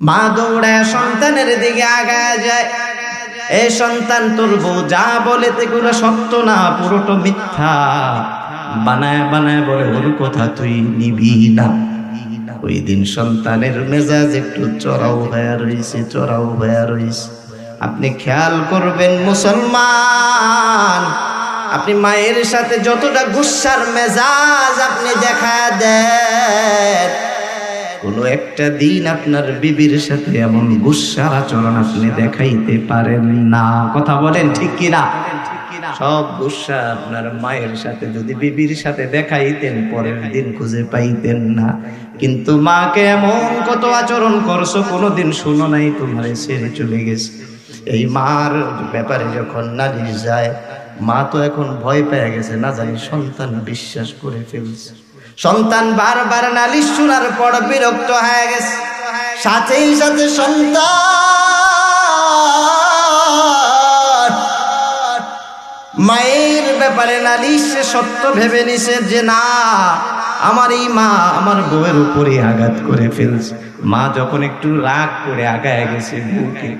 মা দৌড়ায় সন্তানের দিকে আগায় যায়। এই সন্তান, তোর বউ যা বলে তেগুলো সত্য না, পুরোটা মিথ্যা। বানায় বানায় বলে ওর কথা তুই নিবি না। ওই দিন সন্তানের মেজাজ একটু চড়াও হয়ে রয়েছে। আপনি খেয়াল করবেন মুসলমান, আপনি মায়ের সাথে যতটা গুসার মেজাজ আপনি দেখা দেন, কোনো একটা দিন আপনার বিবির সাথে এমন গুসার আচরণ আপনি দেখাইতে পারেন না। কথা বলেন ঠিক কিনা? সব গুসা আপনার মায়ের সাথে যদি বিবির সাথে দেখাইতেন, পরের দিন খুঁজে পাইতেন না। কিন্তু মাকে এমন কত আচরণ করছো, কোনোদিন শুনো নাই তোমারে ছেড়ে চলে গেছে। এই মার ব্যাপারে যখন নালিশ যায়, মা তো এখন ভয় পেয়ে গেছে, না জানি সন্তান বিশ্বাস করে ফেলছে। সন্তান বারবার নালিশ শোনার পর বিরক্ত হয়ে গেছে। সাথেই সাথে সন্তান মায়ের ব্যাপারে নালিশ সত্য ভেবে নিছে যে না, আমার এই মা আমার বউয়ের উপরে আঘাত করে ফেলছে। মা যখন একটু রাগ করে আগায় গেছে বউকে,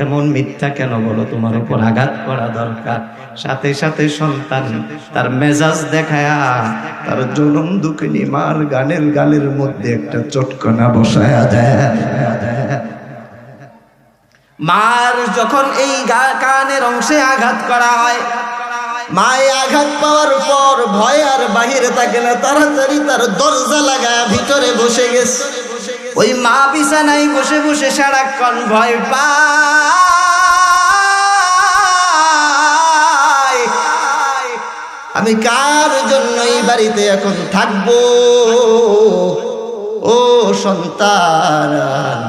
এমন মিথ্যা কেন বলো, তোমার উপর আঘাত করা দরকার। সাথে সাথে সন্তান তার মেজাজ দেখায়া তার জনম দুঃখিনী মার গালের মধ্যে একটা চটকনা বসায়া দেয়। মার যখন এই কানের অংশে আঘাত করা হয়, মায়ে আঘাত পাওয়ার পর ভয় আর বাহিরে থাকে না, তাড়াতাড়ি তার দরজা লাগায় ভিতরে বসে গেছে। ওই মা বিছানায় বসে বসে সারাক্ষণ ভয় পায়, আমি কার জন্য এই বাড়িতে এখন থাকবো? ও সন্তান,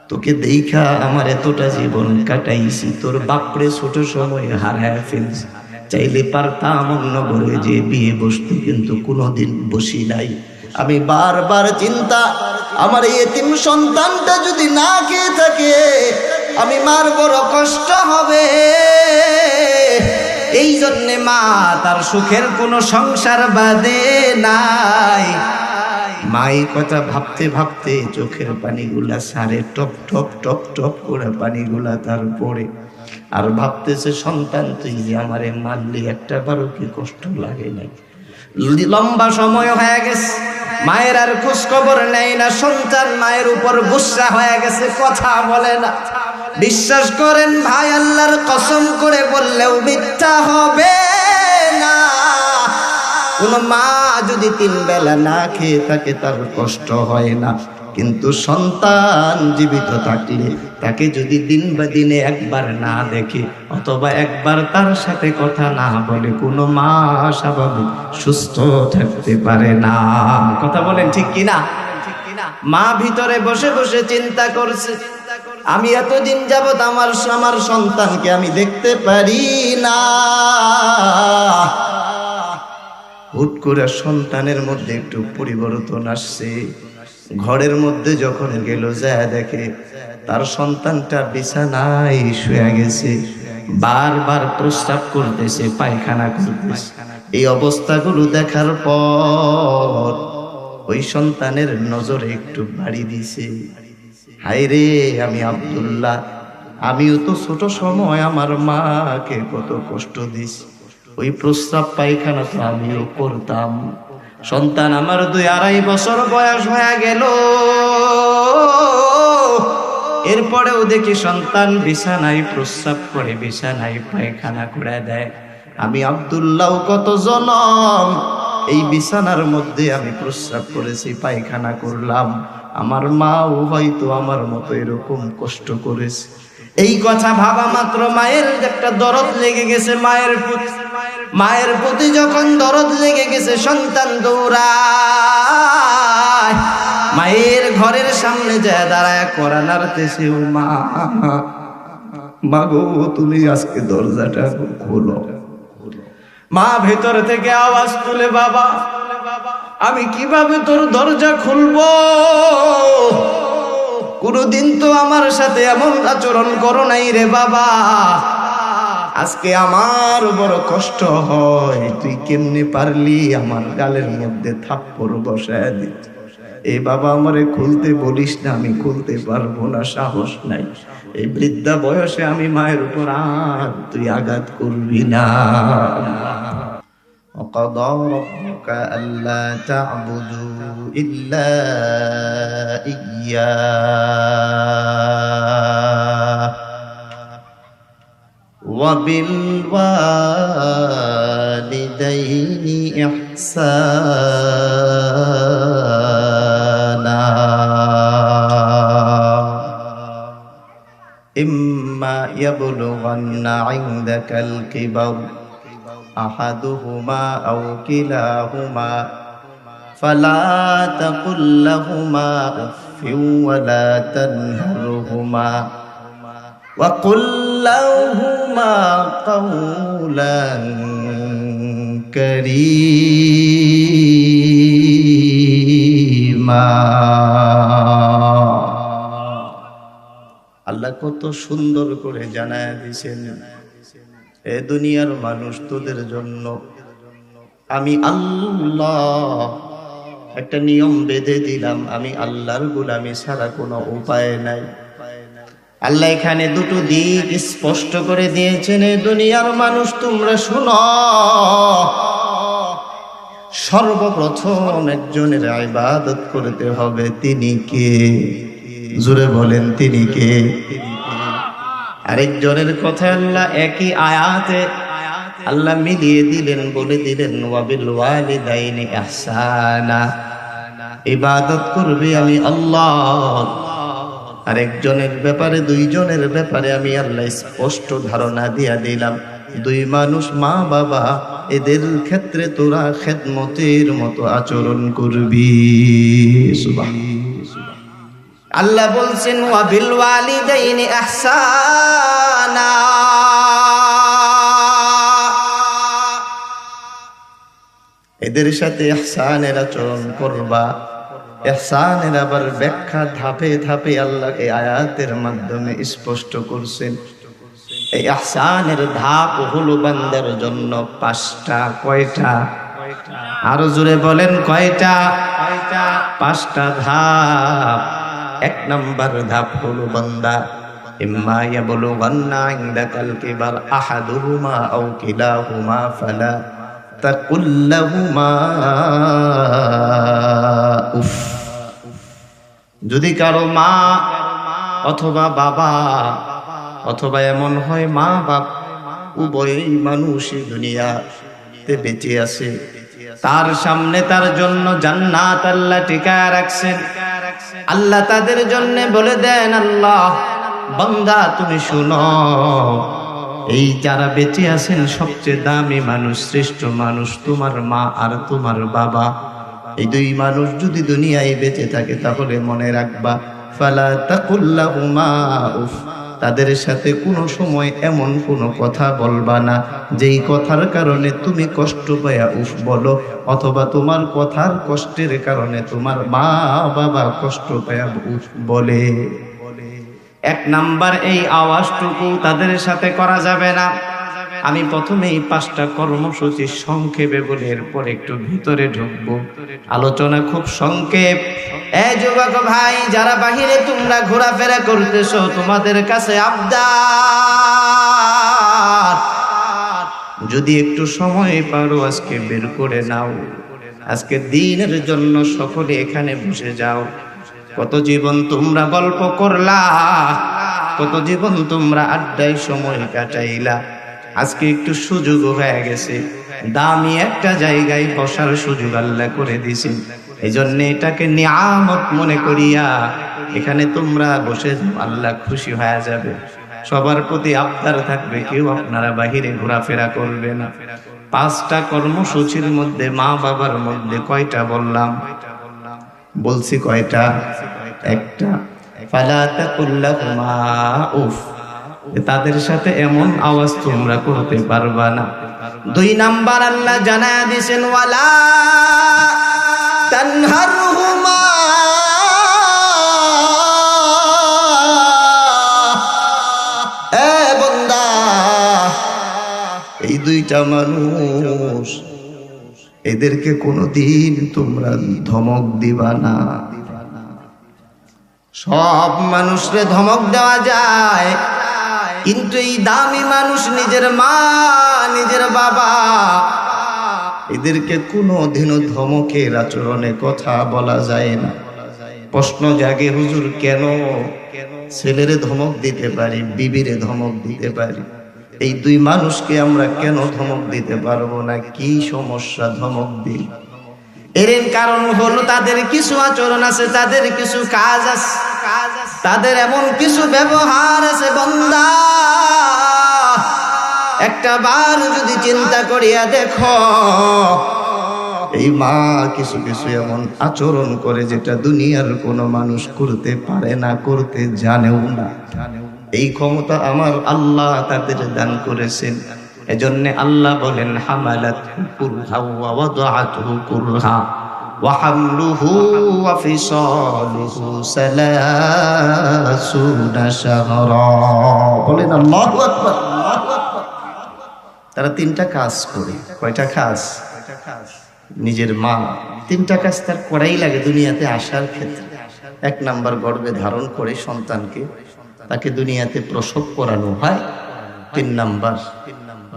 তোকে দেখা আমার এতটা জীবন কাটাইছি, তোর বাপরে ছোট সময় হারায় ফেলছি। চাইলে পারতাম অন্য ঘরে যে বিয়ে বসতে, কিন্তু কোনোদিন বসি নাই। আমি বারবার চিন্তা, আমার এই এতিম সন্তানটা যদি না খেয়ে থাকে, আমি মার বড় কষ্ট হবে। এই জন্যে মা তার সুখের কোনো সংসার বাদে নাই। মাই কথা ভাবতে ভাবতে চোখের পানিগুলা সারে টপ টপ টপ টপ করে পানিগুলা তার পড়ে। আর ভাবতেছে, সন্তান তুই যে আমারে মারলি, একটা বারো কি কষ্ট লাগে নাই? লম্বা সময় হয়ে গেছে, মায়ের আর খোঁজ খবর নেই না। সন্তান মায়ের উপর গুসা হয়ে গেছে, কথা বলে না। বিশ্বাস করেন ভাই, আল্লাহর কসম করে বললেও মিথ্যা হবে না। কোন মা যদি 3 বেলা না খেয়ে থাকে তার কষ্ট হয় না, কিন্তু সন্তান জীবিত থাকলে তাকে যদি দিন বা দিনে একবার না দেখে অথবা একবার তার সাথে কথা না বলে, কোনো মা স্বাভাবিক সুস্থ থাকতে পারে না। কথা বলেন ঠিক কিনা? মা ভিতরে বসে বসে চিন্তা করছে, আমি এতদিন যাবত আমার সন্তানকে আমি দেখতে পারি না। হুট করে সন্তানের মধ্যে একটু পরিবর্তন আসছে। ঘরের মধ্যে যখন গেল, যায় দেখে তার সন্তানটা বিছানায় শুয়ে গেছে, বারবার প্রস্রাব করতেছে, পায়খানা করতেছে। এই অবস্থাগুলো দেখার পর ওই সন্তানের নজরে একটু বাড়ি দিছে, হায় রে আমি আব্দুল্লাহ, আমিও তো ছোট সময় আমার মাকে কত কষ্ট দিছি, ওই প্রস্রাব পায়খানা তো আমিও করতাম। সন্তান আমার 2-2.5 বছর বয়স হয়ে গেল, এরপরেও দেখি সন্তান বিছানায় প্রস্রাব করে, বিছানায় পায়খানা করে দেয়। আমি আব্দুল্লাহ কত জনম এই বিছানার মধ্যে আমি প্রস্রাব করেছি, পায়খানা করলাম, আমার মাও হয়তো আমার মতো এরকম কষ্ট করেছে। এই কথা ভাবা মাত্র মায়ের একটা দরদ লেগে গেছে। মায়ের প্রতি যখন দরদ লেগে গেছে, সন্তান দৌড়ায় মায়ের ঘরের সামনে যায় দাঁড়ায়, কড়া নাড়তেছে, ও মা, মাগো তুমি আজকে দরজাটা খোলো। মা ভেতর থেকে আওয়াজ তুলে, বাবা আমি কিভাবে তোর দরজা খুলবো? কোনদিন তো আমার সাথে এমন আচরণ করো নাই রে বাবা, আজকে আমার বড় কষ্ট হয়, তুই কেমনে পারলি আমার গালের মধ্যে থাপ্পড় বসায় দিতে? এই বাবা আমারে খুলতে বলিস না, আমি খুলতে পারবো না, সাহস নাই। এই বৃদ্ধা বয়সে আমি মায়ের উপর আর তুই আঘাত করবি না। وقضى ربك ألا تعبدوا إلا إياه وبالوالدين إحسانا إما يبلغن عندك الكبر أحدهما أو كلاهما فلا تقل لهما أف ولا تنهرهما وقل لهما قولا كريما। আল্লাহ কত সুন্দর করে জানায় দিয়েছেন, এ দুনিয়ার মানুষ তোদের জন্য আমি আল্লাহ একটা নিয়ম বেঁধে দিলাম, আমি আল্লাহর গোলামি ছাড়া কোনো উপায় নাই। আল্লাহ এখানে দুটো দিক স্পষ্ট করে দিয়েছেন, এ দুনিয়ার মানুষ তোমরা শোনো, সর্বপ্রথম একজনের ইবাদত করতে হবে। তিনি কে? জোরে বলেন, তিনি কে? আরেকজনের কথা আল্লাহ একই আয়াতে আল্লাহ মিলিয়ে দিলেন, বলে দিলেন ওয়াবিল ওয়ালিদাইনি ইহসানা, ইবাদত করবে আমি আল্লাহ। আরেকজনের ব্যাপারে, দুইজনের ব্যাপারে আমি আল্লাহ স্পষ্ট ধারণা দিয়া দিলাম, দুই মানুষ মা বাবা, এদের ক্ষেত্রে তোরা খেদমতের মতো আচরণ করবি। সুবহানাল্লাহ। আল্লাহ বলছেন ওয়াবিল ওয়ালিদাইনি ইহসানা, এদের সাথে ইহসানের আচরণ করবা। ইহসানের আবার ব্যাখ্যা ধাপে ধাপে আল্লাহ এই আয়াতের মাধ্যমে স্পষ্ট করছেন। এই ইহসানের ধাপ হলো বান্দার জন্য পাঁচটা। কয়টা? আরো জোরে বলেন, কয়টা? পাঁচটা ধাপ। এক নাম্বার ধাপ হলো বান্দা ইম্মা ইয়াবলুগান্না ইনদাকাল কিবার আহাদুহুমা আও কিলাহুমা ফালা তাকুল লাহুমা উফ। যদি কারো মা অথবা বাবা অথবা এমন হয় মা বাপ উভয়ই মানুষই দুনিয়াতে বেঁচে আছে, তার সামনে তার জন্য জান্নাত আল্লাহ টিকায় রাখছেন। আল্লাহ তাদের জন্য বলে দেন, আল্লাহ বান্দা তুমি শুনো, এই যারা বেঁচে আছেন সবচেয়ে দামি মানুষ, শ্রেষ্ঠ মানুষ তোমার মা আর তোমার বাবা। এই দুই মানুষ যদি দুনিয়ায় বেঁচে থাকে তাহলে মনে রাখবা ফালা তাকুল লাহুমা উফ, তাদের সাথে কোনো সময় এমন কোনো কথা বলবা না যেই কথার কারণে তুমি কষ্ট পায়া উফ বলো, অথবা তোমার কথার কষ্টের কারণে তোমার মা বাবা কষ্ট পায়া উফ বলে। এক নাম্বার এই আওয়াজটুকু তাদের সাথে করা যাবে না। আমি প্রথমেই পাঁচটা কর্মসূচি সংক্ষেপে বলে এরপর একটু ভিতরে ঢুকবো। আলোচনা খুব সংক্ষেপ। এই যুবক ভাই যারা বাহিরে তোমরা ঘোরাফেরা করতেছো, তোমাদের কাছে আবদার, যদি একটু সময় পারো আজকে বের করে নাও, আজকে দিনের জন্য সকলে এখানে বসে যাও। কত জীবন তোমরা গল্প করলা, কত জীবন তোমরা আড্ডায় সময় কাটাইলা, আজকে একটু সুযোগ হয়ে গেছে, দামি একটা জায়গায় বসার সুযোগ আল্লাহ করে দিয়েছে। এই জন্য এটাকে নিয়ামত মনে করিয়া এখানে তোমরা বসে আল্লাহ খুশি হয়ে যাবে। সবার প্রতি আবদার থাকবে, কেউ আপনারা বাহিরে ঘোরাফেরা করবে না। পাঁচটা কর্মসূচির মধ্যে মা বাবার মধ্যে কয়টা বললাম? বলছি কয়টা? একটা। ফালা তাকুল লাহুমা উফ, তাদের সাথে এমন আওয়াজ তোমরা করতে পারবা না। দুই নাম্বার আল্লাহ জানায়া দিয়েছেন ওয়ালা তানহারহুমা, এ বান্দা এই দুইটা মানুষ এদেরকে কোনোদিন তোমরা ধমক দিবা না। সব মানুষরে ধমক দেওয়া যায়, কিন্তু এই দামি মানুষ নিজের মা নিজের বাবা এদেরকে কোনোদিনও ধমকের আচরণে কথা বলা যায় না। প্রশ্ন জাগে, হুজুর কেন ছেলেরে ধমক দিতে পারি, বিবিরে ধমক দিতে পারি, এই দুই মানুষকে আমরা কেন ধমক দিতে পারবো না? কি সমস্যা ধমক দিই? এর কারণ হলো তাদের কিছু আচরণ আছে, তাদের কিছু কাজ আছে, তাদের এমন কিছু ব্যবহার আছে। বান্দা একটা বার যদি চিন্তা করিয়া দেখো, এই মা কিছু কিছু এমন আচরণ করে যেটা দুনিয়ার কোনো মানুষ করতে পারে না, করতে জানেও না। এই ক্ষমতা আমার আল্লাহ তাদের দান করেছেন। এজন্য আল্লাহ বলেন, হামালাতহু কুরহা ওয়া ওয়াদাআতহু কুরহা ওয়া হামলুহু ওয়া ফিসালুহু সালাসুনা শাহরা। বলেন আল্লাহু আকবার। তারা তিনটা কাজ করে। কয়টা কাজ? নিজের মা তিনটা কাজ তার করাই লাগে দুনিয়াতে আসার ক্ষেত্রে। এক নাম্বার, গর্ভে ধারণ করে সন্তানকে, তাকে দুনিয়াতে প্রসব করানো হয়। 3 নাম্বার,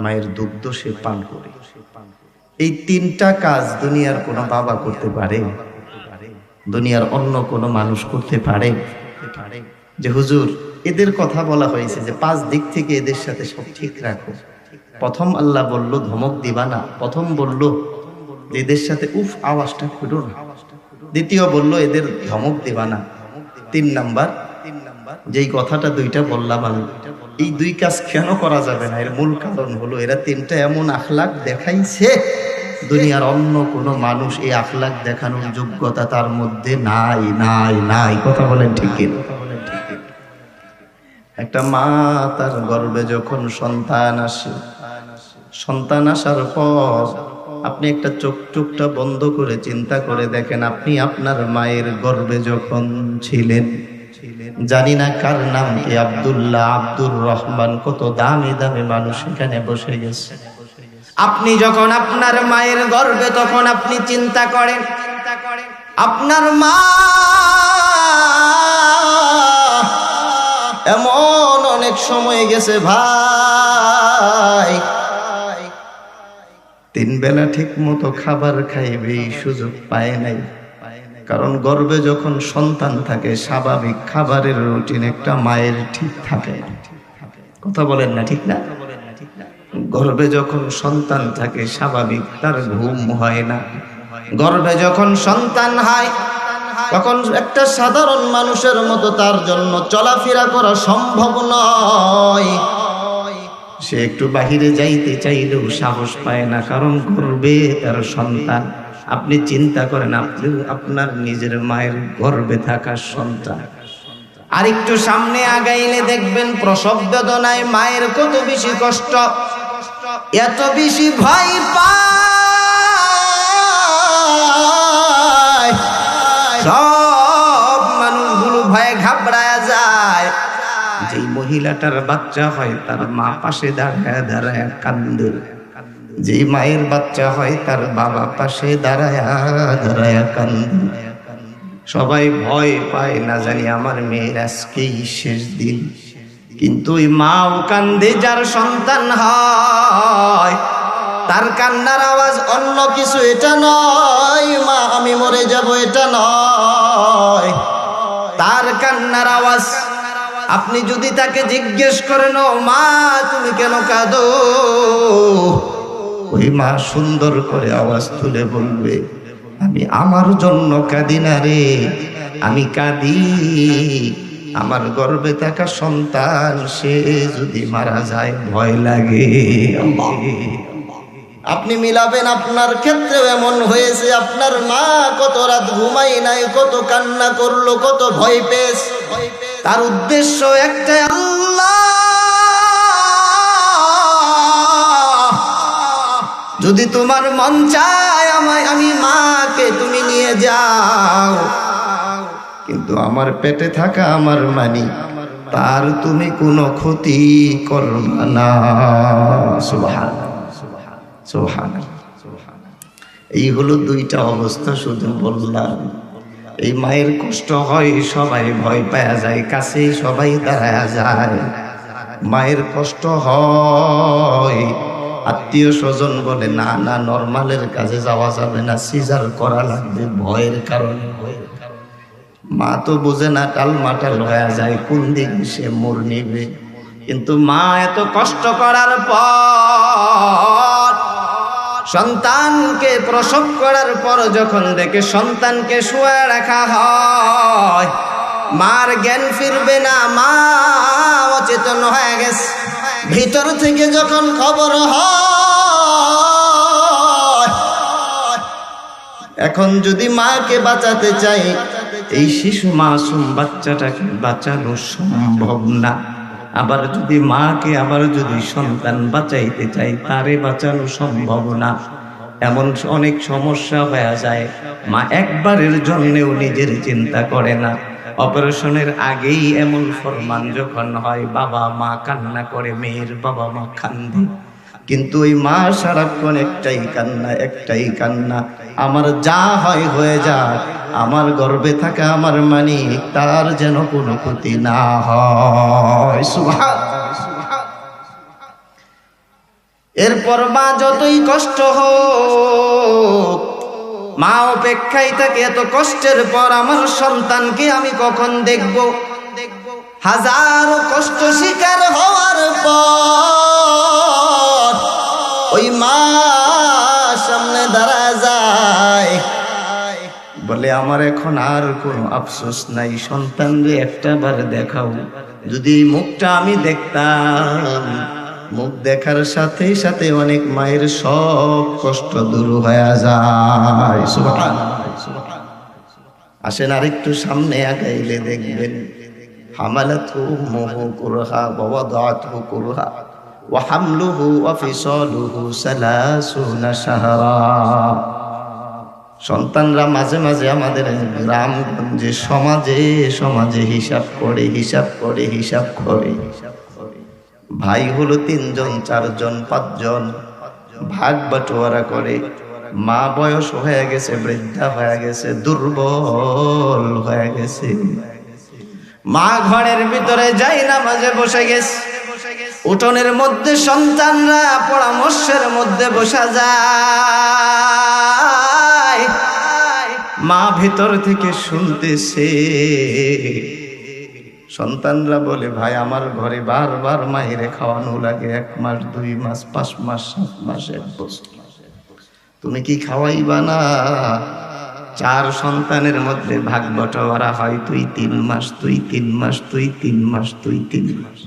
মায়ের দুগ্ধ সে পান করে। এই তিনটা কাজ দুনিয়ার কোনো বাবা করতে পারে? দুনিয়ার অন্য কোনো মানুষ করতে পারে? যে হুজুর এদের কথা বলা হয়েছে যে 5 দিক থেকে এদের সাথে সব ঠিক রাখো। প্রথম আল্লাহ বলল ধমক দিবা না। প্রথম বলল এদের সাথে উফ আওয়াজটা করো না। দ্বিতীয় বলল এদের ধমক দিবা না। 3 নাম্বার, যেই কথাটা দুইটা বললাম আমি, এই 2 কাজ কেন করা যাবে না? এর মূল কারণ হলো এরা 3টা এমন আখলাক দেখাইছে, দুনিয়ার অন্য কোনো মানুষ এই আখলাক দেখানোর যোগ্যতা তার মধ্যে নাই নাই নাই। কথা বলেন ঠিক কিনা? একটা মা তার গর্ভে যখন সন্তান আসে, সন্তান আসার পর আপনি একটা চোখটা বন্ধ করে চিন্তা করে দেখেন, আপনি আপনার মায়ের গর্ভে যখন ছিলেন, জানি না কার নাম কি, আব্দুল্লাহ, আব্দুর রহমান, কত দামি দামি মানুষ এখানে বসে গেছে। আপনি যখন আপনার মায়ের গর্ভে, তখন আপনি চিন্তা করেন আপনার মা এমন অনেক সময় গেছে ভাই, 3 বেলা ঠিক মতো খাবার খাইবে এই সুযোগ পায় নাই। কারণ গর্ভে যখন সন্তান থাকে, স্বাভাবিক খাবারের রুটিন একটা মায়ের ঠিক থাকে। কথা বলেন না ঠিক না? গর্ভে যখন সন্তান থাকে স্বাভাবিক তার ঘুম হয় না। গর্ভে যখন সন্তান হয় তখন একটা সাধারণ মানুষের মতো তার জন্য চলাফেরা করা সম্ভব নয়। সে একটু বাহিরে যাইতে চাইলেও সাহস পায় না, কারণ গর্ভে তার সন্তান। আপনি চিন্তা করেন, আপনি আপনার নিজের মায়ের গর্ভে থাকা সন্তান, আর একটু সামনে আগাইলে দেখবেন প্রসব বেদনায় মায়ের কত বেশি কষ্ট, এত বেশি ভয় পায়, সব মানুষগুলো ভয়ে ঘাবড়ায় যায়। যেই মহিলাটার বাচ্চা হয় তার মা পাশে দাঁড়ায় দাঁড়ায় কান্দে, যেই মায়ের বাচ্চা হয় তার বাবা পাশে দাঁড়ায় দাঁড়ায় কান্দে। সবাই ভয় পায়, না জানি আমার মেয়ের আজকেই শেষ দিন। কিন্তু ওই মাও কান্দে যার সন্তান হয়, তার কান্নার আওয়াজ অন্য কিছু, এটা নয় মা আমি মরে যাব, এটা নয়। তার কান্নার আওয়াজ, আপনি যদি তাকে জিজ্ঞেস করেন ও মা তুমি কেন কাঁদো, ওই মা সুন্দর করে আওয়াজ তুলে বলবে, আমি আমার জন্য কাঁদি না রে, আমি কাঁদি আমার গর্ভে থাকা সন্তান সে যদি মারা যায় ভয় লাগে। আপনি মিলাবেন, আপনার ক্ষেত্রেও এমন হয়েছে, আপনার মা কত রাত ঘুমাই নাই, কত কান্না করলো, কত ভয় পেয়েছে। তার উদ্দেশ্য একটাই, আল্লাহ যদি তোমার মন চায় আমি মাকে তুমি নিয়ে যাও, কিন্তু আমার পেটে থাকা আমার মানি তার তুমি কোনো ক্ষতি করবে না। সুবহানাল্লাহ, সুবহানাল্লাহ। এই হলো দুইটা অবস্থা শুধু বললাম। এই মায়ের কষ্ট হয়, সবাই ভয় পাওয়া যায়, কাছেই সবাই দাঁড়ায়া যায়। মায়ের কষ্ট হয়, আত্মীয় স্বজন বলে না না নরমালের কাছে যাওয়া যাবে না, সিজার করা লাগবে ভয়ের কারণে। মা তো বোঝে না, টালমাটাল হয়ে যায়, কোন দিক সে মোর নিবে। কিন্তু মা এত কষ্ট করার পর, সন্তানকে প্রসব করার পর যখন দেখে সন্তানকে শুয়ে রাখা হয়, মার জ্ঞান ফিরবে না, মা অচেতন হয়ে গেছে। ভিতর থেকে যখন খবর হয়, এখন যদি মাকে বাঁচাতে চাই, এই শিশু মাসুম বাচ্চাটাকে বাঁচানো সম্ভব না। আবার যদি মাকে, আবার যদি সন্তান বাঁচাইতে চাই, তারে বাঁচানো সম্ভব না। এমন অনেক সমস্যা হয়ে যায়, মা একবারের জন্যেও নিজের চিন্তা করে না। অপারেশনের আগেই এমন ফরমান যখন হয়, বাবা মা কান্না করে, মেয়ের বাবা মা কান্দে, কিন্তু ওই মা সারাক্ষণ একটাই কান্না, একটাই কান্না, আমার যা হয় হয়ে যাক, আমার গর্ভে থাকা আমার মানিক তার যেন কোনো ক্ষতি না হয়। সুবহানাল্লাহ। এরপর মা যতই কষ্ট হোক, মা অপেক্ষায় থাকে, এত কষ্টের পর আমার সন্তানকে আমি কখন দেখব। হাজারো কষ্ট শিকার হওয়ার পর ওই মা সামনে দাঁড়া যায়, বলে আমার এখন আর কোনো আফসোস নাই, সন্তানরে একটা বার দেখাও। যদি মুখটা আমি দেখতাম, মুখ দেখার সাথে সাথে অনেক মায়ের সব কষ্ট দূর হয়ে যায়। সুবহানাল্লাহ। আসেন আরেকটু সামনে আগাইলে দেখবেন, হামালাতহু উম্মুহু কুরহা ওয়া ওয়াদাআতহু কুরহা ওয়া হামলুহু ওয়া ফিসালুহু 30 শাহরা। সন্তানরা মাঝে মাঝে আমাদের গ্রামগঞ্জে সমাজে হিসাব করে ভাই হলো 3 জন 4 জন 5 জন, ভাগ বাটোয়ারা করে। মা বয়স হয়ে গেছে, বৃদ্ধা হয়ে গেছে, দুর্বল হয়ে গেছে। মা ঘরের ভিতরে যাই নামাজে বসে গেছে, উঠোনের মধ্যে সন্তানরা পরামর্শের মধ্যে বসা যায়। মা ভিতর থেকে শুনতেছে, সন্তানরা বলে, ভাই আমার ঘরে বারবার মায়েরে খাওয়ানো লাগে, 1 মাস 2 মাস 5 মাস 7 মাস 1 বছর, তুমি কি খাওয়াইবা না? 4 সন্তানের মধ্যে ভাগ বটোয়ারা হয়, তুই 3 মাস, তুই 3 মাস, তুই 3 মাস, তুই 3 মাস।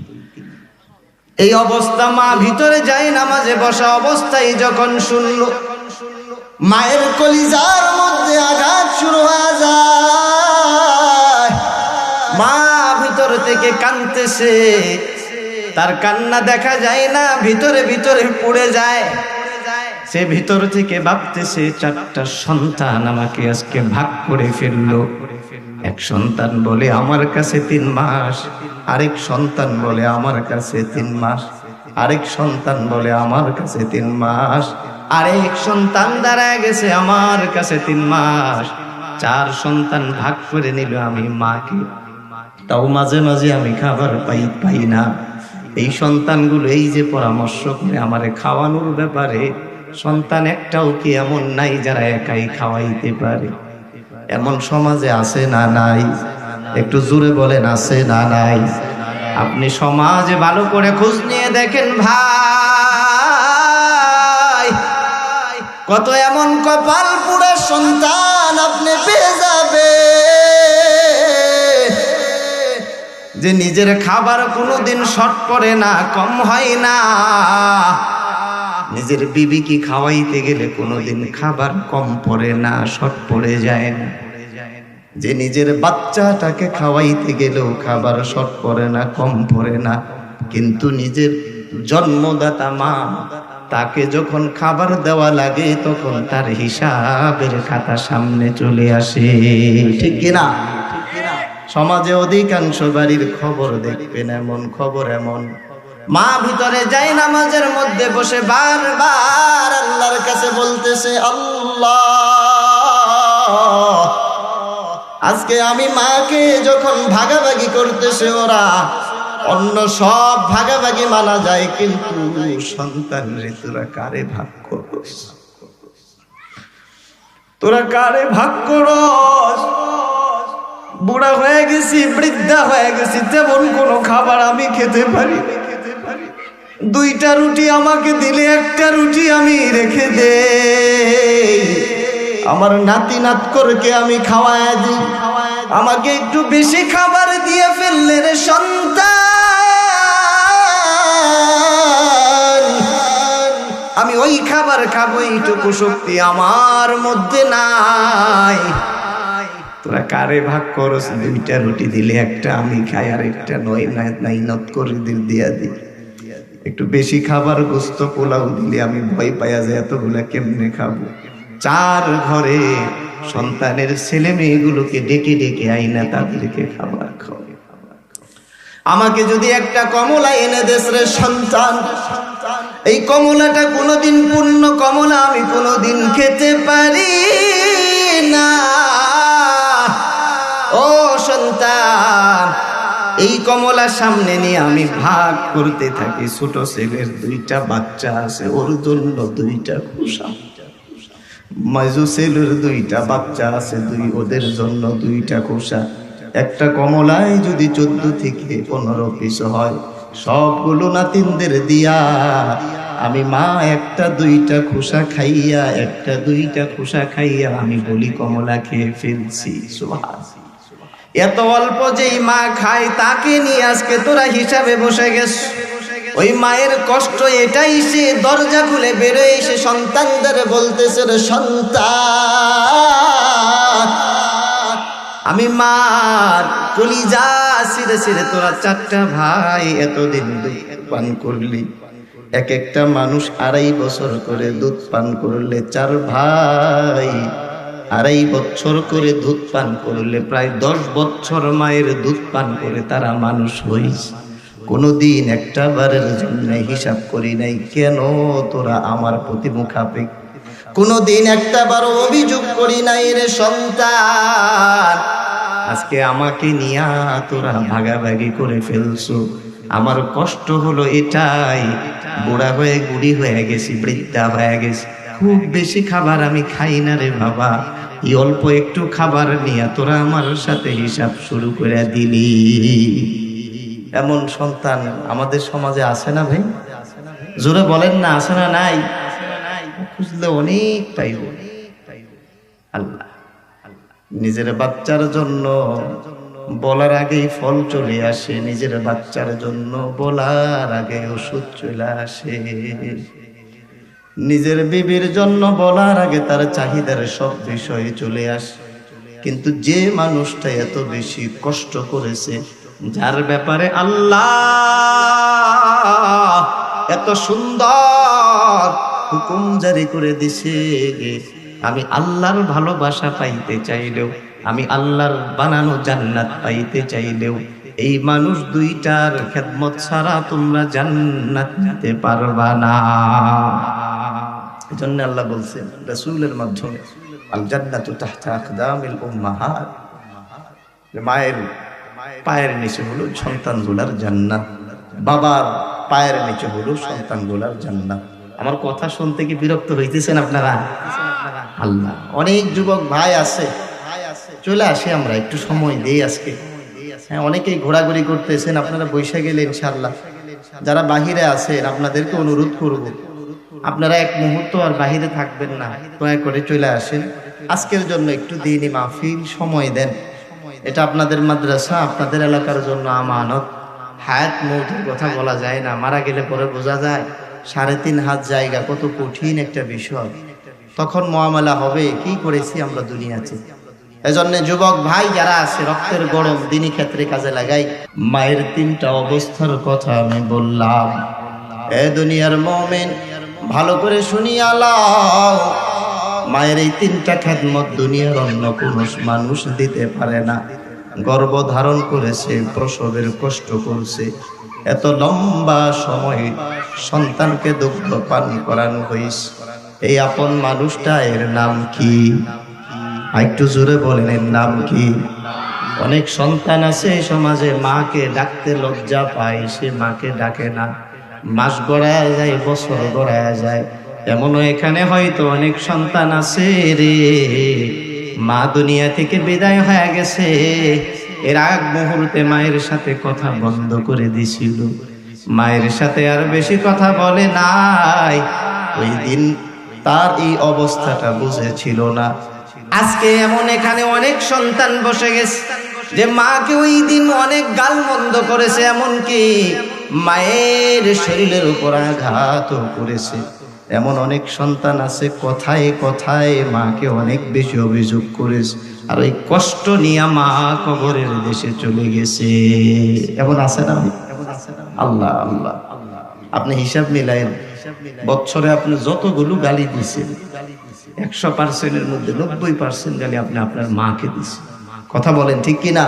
এই অবস্থা মা ভিতরে যায় নামাজে বসা অবস্থায় যখন শুনলো, মায়ের কলিজার মধ্যে আঘাত শুরু হয়ে যায়। মা ভিতর থেকে কাঁদতেছে, তার কান্না দেখা যায় না, ভিতরে ভিতরে পড়ে যায়। সে ভিতর থেকে ভাবতেছে, 4টা সন্তান আমাকে আজকে ভাগ করে ফেললো। এক সন্তান বলে আমার কাছে 3 মাস, আরেক সন্তান বলে আমার কাছে 3 মাস, আরেক সন্তান বলে আমার কাছে 3 মাস, আরেক সন্তান দাঁড়ায় গেছে আমার কাছে 3 মাস। 4 সন্তান ভাগ করে নিল আমি মাকে, তাও মাঝে মাঝে আমি খাবার পাই না। এই সন্তানগুলো এই যে পরামর্শ করে আমারে খাওয়ানোর ব্যাপারে, সন্তান একটাও কি এমন নাই যারা একাই খাওয়াইতে পারে? এমন সমাজে আছে না নাই? একটু জোরে বলেন, আছে না নাই? আপনি সমাজে ভালো করে খোঁজ নিয়ে দেখেন ভাই, কত এমন কপাল পুরো সন্তান আপনি পেয়ে যাবে যে নিজের খাবার কোনোদিন শর্ট পড়ে না, কম হয় না। নিজের বিবিকে খাওয়াইতে গেলে কোনোদিন খাবার কম পড়ে না, শর্ট পড়ে যায় না। যে নিজের বাচ্চাটাকে খাওয়াইতে গেলেও খাবার শর্ট পড়ে না, কম পড়ে না। কিন্তু নিজের জন্মদাতা মা, তাকে যখন খাবার দেওয়া লাগে তখন তার হিসাবের খাতা সামনে চলে আসে, ঠিক কিনা? সমাজে অধিকাংশ বাড়ির খবর দেখবেন এমন, খবর এমন, মা ভিতরে যাই নামাজের মধ্যে বসে বারবার আল্লাহর কাছে বলতেছে, আল্লাহ, আজকে আমি মাকে যখন ভাগাভাগি করতেছে ওরা, অন্য সব ভাগাভাগি মানা যায়, কিন্তু সন্তান রে তোরা কারে ভাগ করস? তোরা কারে ভাগ করস? বুড়া হয়ে গেছি, বৃদ্ধা হয়ে গেছি, তেমন কোনো খাবার আমি খেতে পারি না। 2টা রুটি আমাকে দিলে 1টা রুটি আমি রেখে দে, আমার নাতি নাতকরকে আমি খাওয়ায় দিই, আমাকে একটু বেশি খাবার দিয়ে ফেললে রে সন্তান, আমি ওই খাবার খাবো, এইটুকু শক্তি আমার মধ্যে নাই। তোরা কারে ভাগ করস? 2টা রুটি দিলে 1টা আমি খাই, আর 1টা নাই নত করে দিয়া দিই। একটু বেশি খাবার, গোস্ত পোলাও দিলে আমি ভয় পাইয়া যাই, এতগুলা কেমনে খাবো? 4 ঘরে সন্তানের ছেলে মেয়েগুলোকে ডেকে ডেকে আইনা তাদেরকে খাবার খাওয়াই। আমাকে যদি একটা কমলা এনে দেশ রে সন্তান, এই কমলাটা কোনোদিন পূর্ণ কমলা আমি কোনোদিন খেতে পারি না। ও সন্তান, এই কমলা সামনে নিয়ে আমি ভাগ করতে থাকি। ছোট ছেলের 2টা বাচ্চা আছে, ওর জন্য 2টা খোসা। মাইজু ছেলের 2টা বাচ্চা আছে, ওদের জন্য 2টা খোসা। একটা কমলায় যদি 14 থেকে 15 পিস হয়, সবগুলো নাতিনদের দিয়া আমি মা 1টা 2টা খোসা খাইয়া, 1টা 2টা খোসা খাইয়া আমি বলি কমলা খেয়ে ফেলছি। সুবহানাল্লাহ। এত অল্প যেই মা খায় তাকে নিয়ে আজকে তোরা হিসাবে বসে গেছ। ওই মায়ের কষ্ট এটাই, সে দরজা খুলে বেরোয় এসে সন্তানদের বলতেছে, রে সন্তান, আমি মার কলিজা ছিঁড়ে ছিঁড়ে তোরা 4টা ভাই এতদিন দুধ পান করলি। একটা মানুষ 2.5 বছর করে দুধ পান করলে, 4 ভাই 2.5 বছর করে দুধ পান করলে, প্রায় 10 বছর মায়ের দুধ পান করে তারা মানুষ হইস। কোনদিন একটা বারের জন্য হিসাব করি নাই, কেন তোরা আমার প্রতি মুখাপেক? কোনদিন একটা বার অভিযোগ করি নাই রে সন্তান। আজকে আমাকে নিয়া তোরা ভাগাভাগি করে ফেলছো। আমার কষ্ট হলো এটাই, বুড়া হয়ে গুড়ি হয়ে গেছি, বৃদ্ধা হয়ে গেছি, খুব বেশি খাবার আমি খাই না রে বাবা। এই অল্প একটু খাবার নিয়ে তোরা আমার সাথে হিসাব শুরু করে দিলি। এমন সন্তান আমাদের সমাজে আছে না ভাই? জোরে বলেন না, আছে না নাই? খুঁজলে অনেক পাইব। আল্লাহ নিজের বাচ্চার জন্য বলার আগেই ফল চলে আসে, নিজের বাচ্চার জন্য বলার আগে ওষুধ চলে আসে, নিজের বিবির জন্য বলার আগে তার চাহিদার সব বিষয় চলে আসে। কিন্তু যে মানুষটা এত বেশি কষ্ট করেছে, যার ব্যাপারে আল্লাহ এত সুন্দর হুকুম জারি করে দিছে, আমি আল্লাহর ভালোবাসা পাইতে চাইলেও, আমি আল্লাহর বানানো জান্নাত পাইতে চাইলেও, এই মানুষ 2টার খেদমত ছাড়া তোমরা জান্নাত নিতে পারবা না। এজন্য আল্লাহ বলছেন রাসূলের মাধ্যমে, আল জান্নাতু তাহতা আকদামিল উম্মাহাত, মায়ের পায়ের নিচে হলো সন্তানগুলার জান্নাত, বাবার পায়ের নিচে হলো সন্তানগুলার জান্নাত। আমার কথা শুনতে কি বিরক্ত হইতেছেন আপনারা? আল্লাহ, অনেক যুবক ভাই আছে, চলে আসে, আমরা একটু সময় দেই আজকে। হ্যাঁ, অনেকেই ঘোরাঘুরি করতেছেন, আপনারা বৈশা গেলে ইনশাআল্লাহ। যারা বাহিরে আছেন আপনাদেরকে অনুরোধ করব, আপনারা এক মুহূর্ত আর বাহিরে থাকবেন না, দয়া করে চলে আসেন। আজকের জন্য একটু দিনই মাহফিল সময় দেন। এটা আপনাদের মাদ্রাসা, আপনাদের এলাকার জন্য আমানত। হায়াত মৌতের কথা বলা যায় না, মারা গেলে পরে বোঝা যায় 3.5 হাত জায়গা কত কঠিন একটা বিষয়। তখন মুআমালা হবে কি করেছি আমরা দুনিয়াতে। এজন্য যুবক ভাই যারা আছে, রক্তের গরম দিনী ক্ষেত্রে কাজে লাগাই। মায়ের 3টা অবস্থার কথা আমি বললাম। এ দুনিয়ার মুমিন ভালো করে শুনিয়া লাও, মায়ের এই 3টা খেদমত দুনিয়ার অন্য কোনো মানুষ দিতে পারে না। গর্ভ ধারণ করেছে, প্রসবের কষ্ট করছে, এত লম্বা সময় সন্তানকে দুগ্ধ পান করানো হয়েছে, এই আপন মানুষটা এর নাম কি? একটু জোরে বলেন, এর নাম কি? অনেক সন্তান আছে এই সমাজে মাকে ডাকতে লজ্জা পায়, সে মাকে ডাকে না, মাস গড়ায় যায়, বছর গড়ায় যায়। এমনও এখানে হয়তো অনেক সন্তান আছে রে, মা দুনিয়া থেকে বিদায় হয়ে গেছে, এর আগ মুহূর্তে মায়ের সাথে কথা বন্ধ করে দিছিল, মায়ের সাথে আর বেশি কথা বলে নাই। ওই দিন তার এই অবস্থাটা বুঝেছিল না। আজকে এমন এখানে অনেক সন্তান বসে গেছে যে মাকে ওই দিন অনেক গালমন্দ করেছে, এমনকি মায়ের শরীরের উপর আঘাতও করেছে। এমন অনেক সন্তান আছে কথায় কথায় মাকে অনেক বেশি অভিযোগ করেছে, আর ওই কষ্ট নিয়ে মা কবরের দেশে চলে গেছে। এমন আছে না? আল্লাহ আল্লাহ, আপনি হিসাব মিলাইন, বছরে আপনি যতগুলো গালি দিয়েছেন 100%-এর মধ্যে 90% গালি আপনি আপনার মাকে দিয়েছেন। কথা বলেন ঠিক কিনা?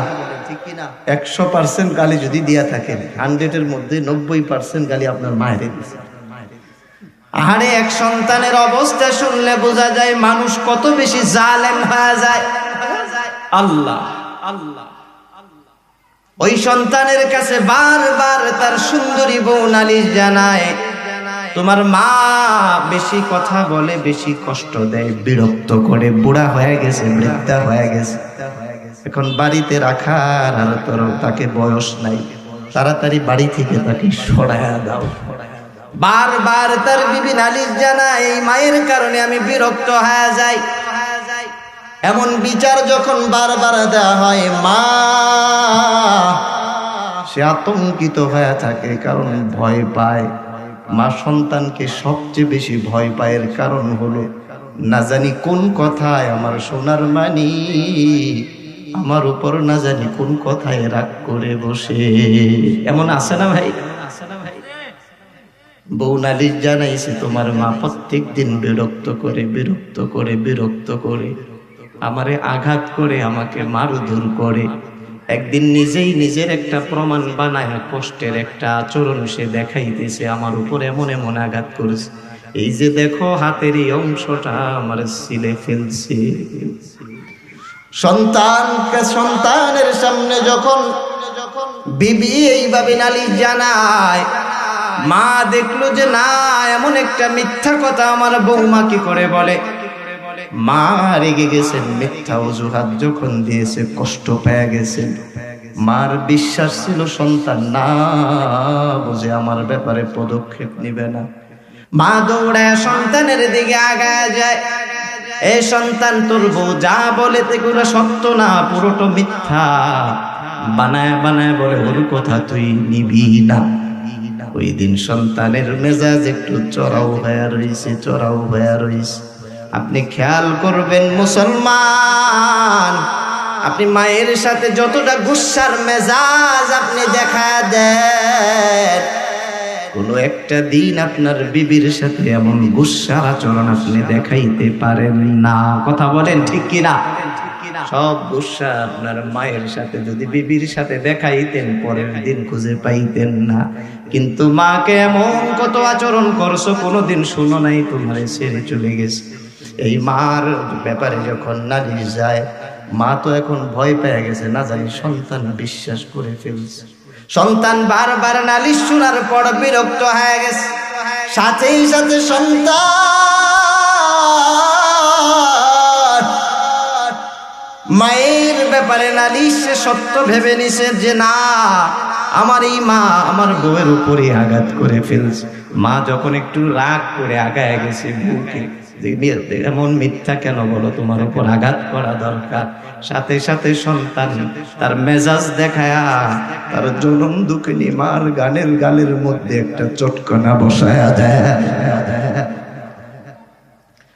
100% গালি যদি দিয়া থাকেন, 100-এর মধ্যে 90% গালি আপনার মায়ের দিয়েছেন। আরে এক সন্তানের অবস্থা শুনলে বোঝা যায় মানুষ কত বেশি জালেম হয়ে যায়। আল্লাহ আল্লাহ, ওই সন্তানের কাছে বারবার তার সুন্দরী বউ নালিশ জানায়, তোমার মা বেশি কথা বলে, বেশি কষ্ট দেয়, বিরক্ত করে, বুড়া হয়ে গেছে, বৃদ্ধা হয়ে গেছে, এখন বাড়িতে রাখার আর তোর তাকে বয়স নাই, তাড়াতাড়ি বাড়ি থেকে তাকে সরায়া দাও। বারবার তার বিবি নালিশ জানায়, এই মায়ের কারণে আমি বিরক্ত হয়ে যাই। এমন বিচার যখন বারবার দেওয়া হয়, মা সে আতঙ্কিত হয়ে থাকে, কারণ ভয় পায়। মা সন্তানকে সবচেয়ে বেশি ভয় পায়, এর কারণ হলো না জানি কোন কথায় আমার সোনার মানি আমার উপর না জানি কোন কথায় রাগ করে বসে। এমন আছে না ভাই? বউ নালিশ জানাইছে, তোমার মা প্রত্যেক দিন বিরক্ত করে বিরক্ত করে বিরক্ত করে, আমারে আঘাত করে, আমাকে মারধর করে। একদিন নিজেই নিজের একটা প্রমাণ বানায় কষ্টের একটা আচরণ সে দেখাইতেছে, আমার উপর এমন এমন আঘাত করেছে, এই যে দেখো হাতের এই অংশটা আমার ছিলে ফেলছে। সন্তানের সামনে যখন বিবি এইভাবে নালিশ জানায়, মা দেখলো যে না, এমন একটা মিথ্যা কথা আমার বৌমা কি করে বলে। মা রেগে গেছেন, মিথ্যা অজুহাত যখন দিয়েছে, কষ্ট পেয়ে গেছেন। মার বিশ্বাস ছিল সন্তান না বুঝে আমার ব্যাপারে পদক্ষেপ নিবে না। মা দৌড়ায় সন্তানের দিকে আগায় যায়, এ সন্তান তোর বউ যা বলে এগুলো সত্য না, পুরোটা মিথ্যা, বানায় বানায় বলে ওর কথা তুই নিবি না। ওই দিন সন্তানের মেজাজ একটু চড়াও হয়ে রয়েছে, চড়াও হয়ে রয়েছে। আপনি খেয়াল করবেন মুসলমান, আপনি মায়ের সাথে যতটা গুসার মেজাজ আপনি দেখা দেন, কোনো একটা দিন আপনার বিবির সাথে এমন গুসার আচরণ আপনি দেখাইতে পারেন না। কথা বলেন ঠিক কিনা? সব গুসা আপনার মায়ের সাথে যদি বিবির সাথে দেখাইতেন, পরের দিন খুঁজে পাইতেন না। কিন্তু মাকে এমন কত আচরণ করছো, কোনোদিন শুনো নাই, তোমারে ছেড়ে চলে গেছে। এই মার ব্যাপারে যখন নালিশ যায়, মা তো এখন ভয় পেয়ে গেছে, না জানি সন্তান বিশ্বাস করে ফেলছে। সন্তান বারবার নালিশ শোনার পর বিরক্ত হয়ে গেছে, সাথেই সাথে সন্তান মায়ের ব্যাপারে নালিশ সত্য ভেবে নিছে যে না, আমার এই মা আমার বউয়ের উপরে আঘাত করে ফেলছে। মা যখন একটু রাগ করে আগায় গেছে বউকে, এমন মিথ্যা কেন বলো, তোমার উপর আঘাত করা দরকার। সাথে সাথে সন্তান তার মেজাজ দেখায়া তার জনম দুঃখিনী মার গানের গালের মধ্যে একটা চটকনা বসায়া দেয়।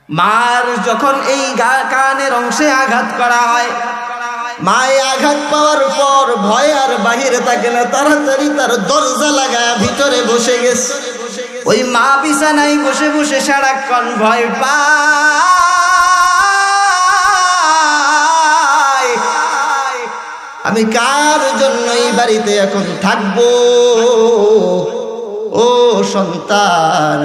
মার যখন এই কানের অংশে আঘাত করা হয়, মায়ে আঘাত পাওয়ার পর ভয় আর বাহিরে থাকে না, তাড়াতাড়ি তার দরজা লাগায় ভিতরে বসে গেছে। ওই মা বিছানায় বসে বসে সারাক্ষণ ভয় পায়, আমি আমি কার জন্য এই বাড়িতে এখন থাকবো? ও সন্তান,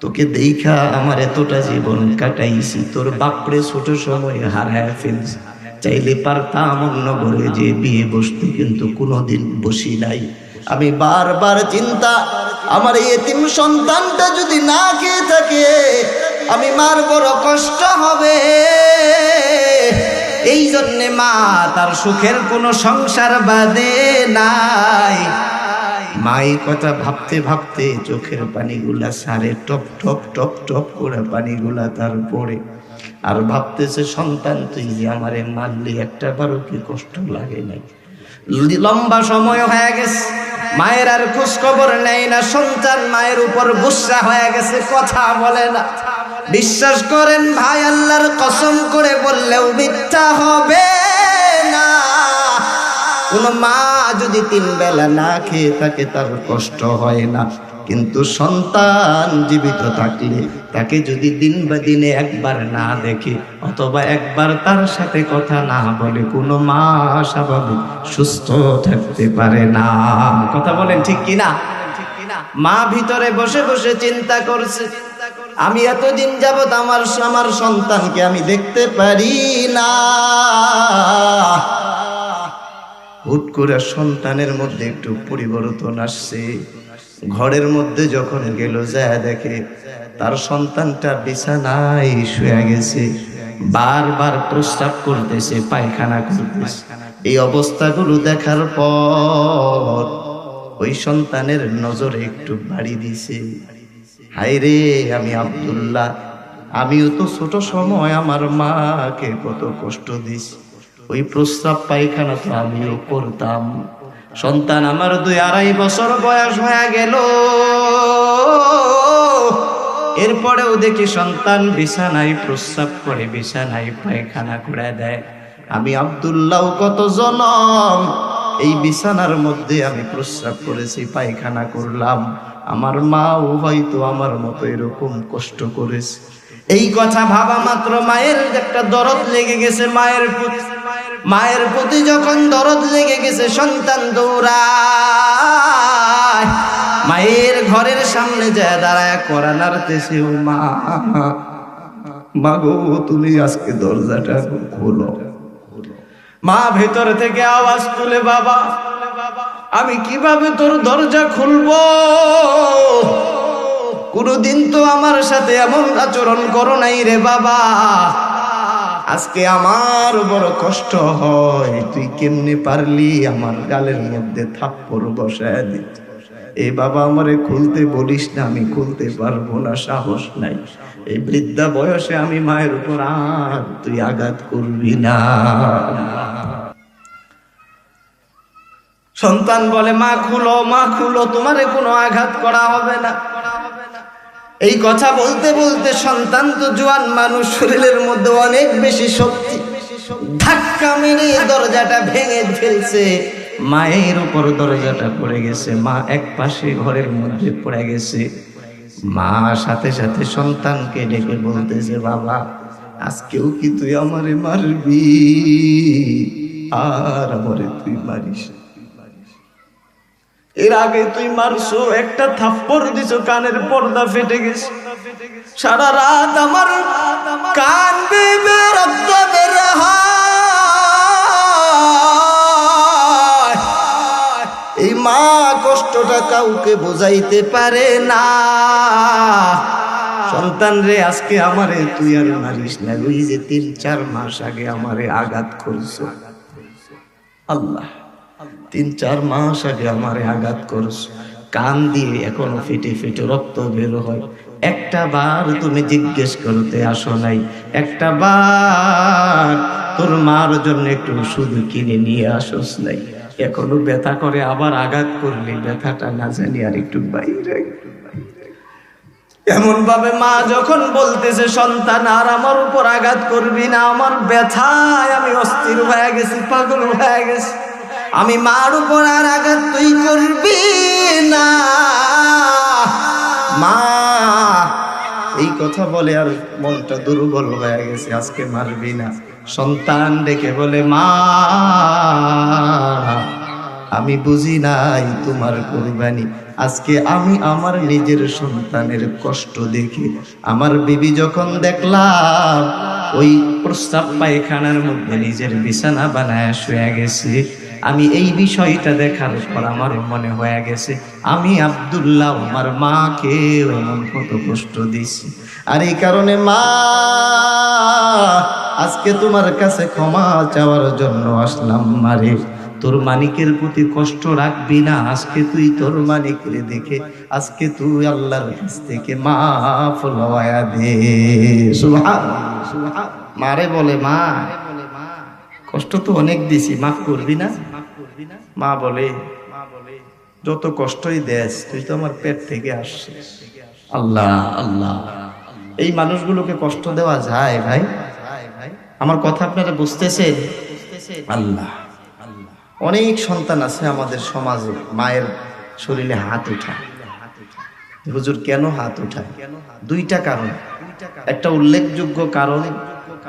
তোকে দেখা আমার এতটা জীবন কাটাইছি, তোর বাপরে ছোট সময় হারায় ফেলছি। চাইলে পারতাম অন্য ঘরে যে বিয়ে বসতে, কিন্তু কোনোদিন বসি নাই। আমি বারবার চিন্তা, আমার এই এতিম সন্তানটা যদি না খেয়ে থাকে, আমি মার বড় কষ্ট হবে। এই জন্যে মা তার সুখের কোনো সংসার বাদে নাই। মাই কথা ভাবতে ভাবতে চোখের পানিগুলা সারে টপ টপ টপ টপ করে পানিগুলা তার পড়ে। আর ভাবতেছে, সন্তান তুই যে আমারে মারলি, একটা বারো কি কষ্ট লাগে নাই? লম্বা সময় হয়ে গেছে, মায়ের আর খোঁজ খবর নেই না। সন্তান মায়ের উপর গুসা হয়ে গেছে, কথা বলে না। বিশ্বাস করেন ভাই, আল্লাহর কসম করে বললেও মিথ্যা হবে না। কোন মা যদি 3 বেলা না খেয়ে থাকে তার কষ্ট হয় না, কিন্তু সন্তান জীবিত থাকলে তাকে যদি দিন বা দিনে একবার না দেখে অথবা একবার তার সাথে কথা না বলে, কোনো মা স্বাভাবিক সুস্থ থাকতে পারে না। কথা বলেন ঠিক কিনা? মা ভিতরে বসে বসে চিন্তা করছে, আমি এতদিন যাবত আমার সন্তানকে আমি দেখতে পারি না। হুট করে সন্তানের মধ্যে একটু পরিবর্তন আসছে। ঘরের মধ্যে যখন গেল, যায় দেখে তার সন্তানটা বিছানায় শুয়ে গেছে, বারবার প্রস্রাব করতেছে, পায়খানা করতেছে। এই অবস্থাগুলো দেখার পর ওই সন্তানের নজরে একটু বাড়ি দিছে। হায় রে, আমি আব্দুল্লাহ, আমিও তো ছোট সময় আমার মাকে কত কষ্ট দিছি। ওই প্রস্রাব পায়খানা তো আমিও করতাম। সন্তান আমার 2-2.5 বছর বয়স হয়ে গেল, এরপরেও দেখি সন্তান বিছানায় প্রস্রাব করে, বিছানায় পায়খানা করে দেয়। আমি আব্দুল্লাহ কত জনম এই বিছানার মধ্যে আমি প্রস্রাব করেছি, পায়খানা করলাম। আমার মাও হয়তো আমার মতো এরকম কষ্ট করেছে। এই কথা ভাবা মাত্র মায়ের একটা দরদ লেগে গেছে। মায়ের প্রতি যখন দরদ লেগে গেছে, সন্তান দৌড়ায় মায়ের ঘরের সামনে যায় দাঁড়ায়, করা নাড়তেছে, ও মা, মা গো, তুমি আজকে দরজাটা খোলো। মা ভেতর থেকে আওয়াজ তুলে, বাবা, আমি কিভাবে তোর দরজা খুলবো? কোনদিন তো আমার সাথে এমন আচরণ করো নাই রে বাবা। আজকে আমার বড় কষ্ট হয়, তুই কেমনে পারলি আমার গালের মধ্যে থাপ্পড় বসায় দিতে? এই বাবা, আমারে খুলতে বলিস না, আমি খুলতে পারবো না, সাহস নাই। এই বৃদ্ধা বয়সে আমি মায়ের উপর আর তুই আঘাত করবি না। সন্তান বলে, মা খুলো, মা খুলো, তোমারে কোনো আঘাত করা হবে না। এই কথা বলতে বলতে সন্তান তো জোয়ান মানুষ, শরীরের মধ্যে অনেক বেশি শক্তি, ধাক্কা মেরে দরজাটা ভেঙে ফেলছে। মায়ের উপর দরজাটা পড়ে গেছে, মা এক পাশে ঘরের মধ্যে পড়ে গেছে। মা সাথে সাথে সন্তানকে ডেকে বলতেছে, বাবা, আজকেও কি তুই আমারে মারবি? আর আমারে তুই মারিস। এর আগে তুই মারছো, একটা থাপ্পড় দিছো, কানের পর্দা ফেটে গেছে। সারা রাত আমার কান বেয়ে রক্ত বের হয়। এই মা কষ্টটা কাউকে বোঝাইতে পারে না। সন্তান রে, আজকে আমারে তুই আর মারিস না। ওই যে 3-4 মাস আগে আমারে আঘাত করছো, আল্লাহ 3-4 মাস আগে আমারে আঘাত করছো, কান দিয়ে এখনো ফেটে ফেটে রক্ত বের হয়। একটা বার তুমি জিজ্ঞেস করতে আসো নাই, একটা বার তোর মার জন্য একটু ওষুধ কিনে নিয়ে আসোস নাই। এখনো ব্যথা করে, আবার আঘাত করলে ব্যথাটা না জানি আর একটু বাইরে। এমন ভাবে মা যখন বলতেছে, সন্তান আর আমার উপর আঘাত করবি না, আমার ব্যথায় আমি অস্থির হয়ে গেছি, পাগল হয়ে গেছি, আমি মার উপর আর আঘাত তুই করবি না। মা এই কথা বলে আর মনটা দুর্বল হয়ে গেছে, আজকে মারবি না। সন্তান ডেকে বলে, মা আমি বুঝি নাই তোমার কুরবানি। আজকে আমি আমার নিজের সন্তানের কষ্ট দেখে আমার বিবি যখন দেখলাম ওই প্রস্রাব পায়খানার মধ্যে নিজের বিছানা বানায় শুয়ে গেছে, আমি এই বিষয়টা দেখার পর আমার মনে হয়ে গেছে আমি আব্দুল্লাহ আমার মাকে এমন কত কষ্ট দিছি। আর এই কারণে মা আজকে তোমার কাছে ক্ষমা চাওয়ার জন্য আসলাম। মারে তোর মানিকের প্রতি কষ্ট রাখবি না, আজকে তুই তোর মানিকের দেখে আজকে তুই আল্লাহর কাছ থেকে মাফ লওয়া দে। সুবহানাল্লাহ, সুবহানাল্লাহ। মারে বলে, মা কষ্ট তো অনেক দিছি, মাফ করবি না? মা বলে, যত কষ্টই দেস তুই তো আমার পেট থেকে আসছিস। আল্লাহ আল্লাহ, এই মানুষগুলোকে কষ্ট দেওয়া যায় ভাই? আমার কথা আপনারা বুঝতেছেন? আল্লাহ, অনেক সন্তান আছে আমাদের সমাজে মায়ের শরীরে হাত উঠায়। হুজুর কেন হাত উঠায়? দুইটা কারণ। একটা উল্লেখযোগ্য কারণ,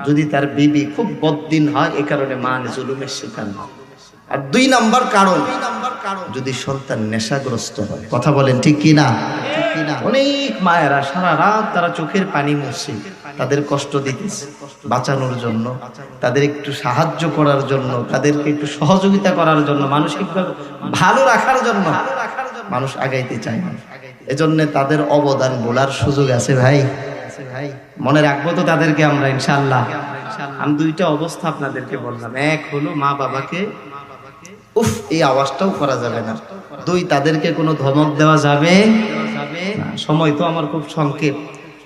যদি তার বিবি খুব বদ্দিন হয় এ কারণে মা জুলুমের শিকার হয়। আর দুই নাম্বার কারণ, যদি সন্তান নেশাগ্রস্ত হয়। কথা বলেন ঠিক কিনা? অনেক মায়েরা সারা রাত তারা চোখের পানি মুছছে, তাদের কষ্ট দিতেছে বাঁচানোর জন্য, তাদের একটু সাহায্য করার জন্য, তাদেরকে একটু সহযোগিতা করার জন্য, মানসিকভাবে ভালো রাখার জন্য মানুষ আগাইতে চায় না। এজন্য তাদের অবদান বলার সুযোগ আছে ভাই। মনে রাখবো তো তাদেরকে আমরা ইনশাআল্লাহ। আমি দুইটা অবস্থা আপনাদেরকে বললাম। এক হলো মা বাবাকে উফ এই আওয়াজটাও করা যাবে না। দুই, তাদেরকে কোনো ধমক দেওয়া যাবে না। সময় তো আমার খুব সংক্ষেপ,